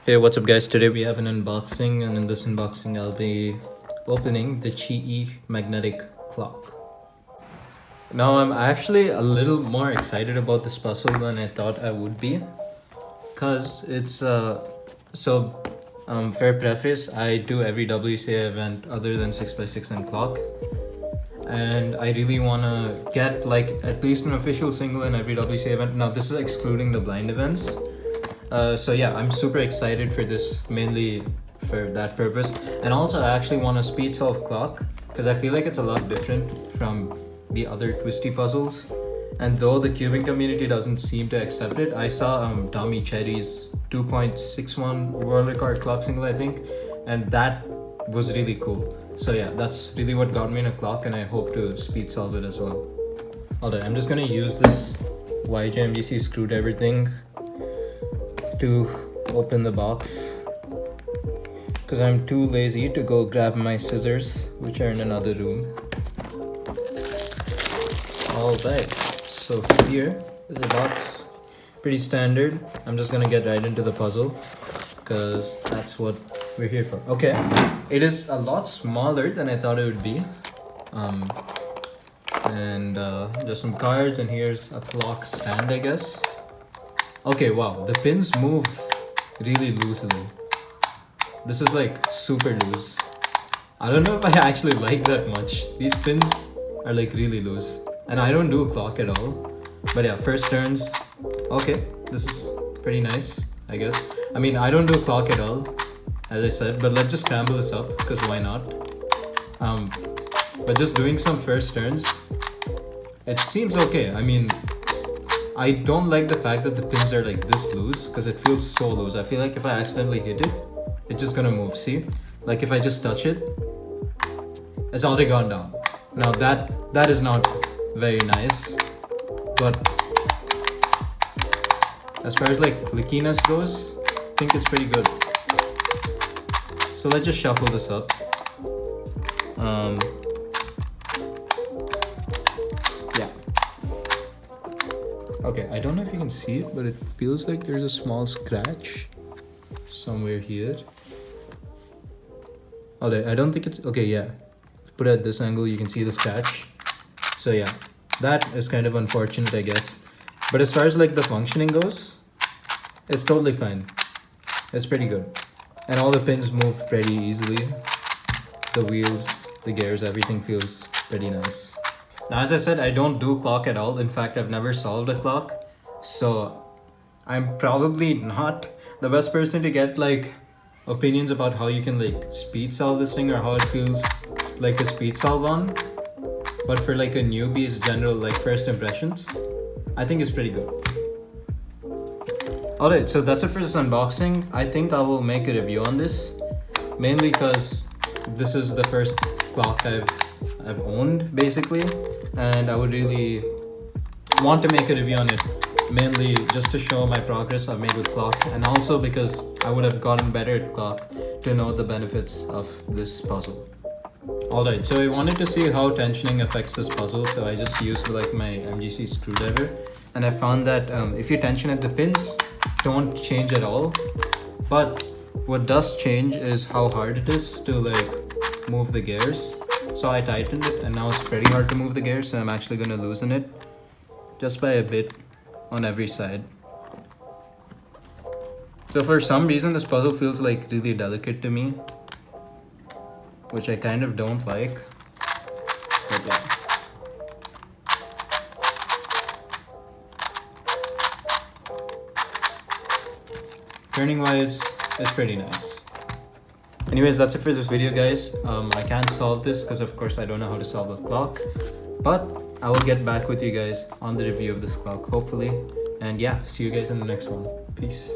Hey, what's up guys? Today we have an unboxing, and in this unboxing I'll be opening the QiYi magnetic clock. Now I'm actually a little more excited about this puzzle than I thought I would be, because it's fair preface, I do every WCA event other than 6x6 and clock, and I really want to get like at least an official single in every WCA event. Now this is excluding the blind events. So yeah, I'm super excited for this, mainly for that purpose. And also I actually want a speed solve clock because I feel like it's a lot different from the other twisty puzzles. And though the cubing community doesn't seem to accept it, I saw Tommy Cherry's 2.61 world record clock single, I think, and that was really cool. So yeah, that's really what got me in a clock, and I hope to speed solve it as well. Alright, I'm just gonna use this YJMGC screwdriver thing to open the box because I'm too lazy to go grab my scissors, which are in another room. Alright, so here is the box. Pretty standard. I'm just gonna get right into the puzzle because that's what we're here for. Okay, it is a lot smaller than I thought it would be. There's some cards, and here's a clock stand, I guess. Okay, wow, the pins move really loosely. This is like super loose. I don't know if I actually like that much. These pins are like really loose, and I don't do a clock at all. But yeah, first turns. Okay, this is pretty nice, I guess. I mean, I don't do a clock at all, as I said, but let's just scramble this up because why not? But just doing some first turns, it seems okay. I mean, I don't like the fact that the pins are like this loose because it feels so loose. I feel like if I accidentally hit it, it's just gonna move. See? Like if I just touch it, it's already gone down. Now that is not very nice. But as far as like clickiness goes, I think it's pretty good. So let's just shuffle this up. Yeah. Okay, I don't know if you can see it, but it feels like there's a small scratch somewhere here. Alright, I don't think it's... Okay, yeah. Put it at this angle, you can see the scratch. So yeah, that is kind of unfortunate, I guess. But as far as like the functioning goes, it's totally fine. It's pretty good. And all the pins move pretty easily. The wheels, the gears, everything feels pretty nice. Now, as I said, I don't do clock at all. In fact, I've never solved a clock. So I'm probably not the best person to get like opinions about how you can like speed solve this thing or how it feels like a speed solve on. But for like a newbie's general like first impressions, I think it's pretty good. Alright, so that's it for this unboxing. I think I will make a review on this, mainly because this is the first clock I've owned basically, and I would really want to make a review on it, mainly just to show my progress I've made with clock, and also because I would have gotten better at clock to know the benefits of this puzzle. Alright, so I wanted to see how tensioning affects this puzzle, so I just used like my MGC screwdriver, and I found that if you tension at the pins, don't change at all, but what does change is how hard it is to like move the gears. So I tightened it, and now it's pretty hard to move the gears, so I'm actually going to loosen it just by a bit on every side. So for some reason this puzzle feels like really delicate to me, which I kind of don't like. But yeah. Turning wise, it's pretty nice. Anyways, that's it for this video, guys. I can't solve this because of course I don't know how to solve a clock, but I will get back with you guys on the review of this clock, hopefully. And yeah, see you guys in the next one. Peace.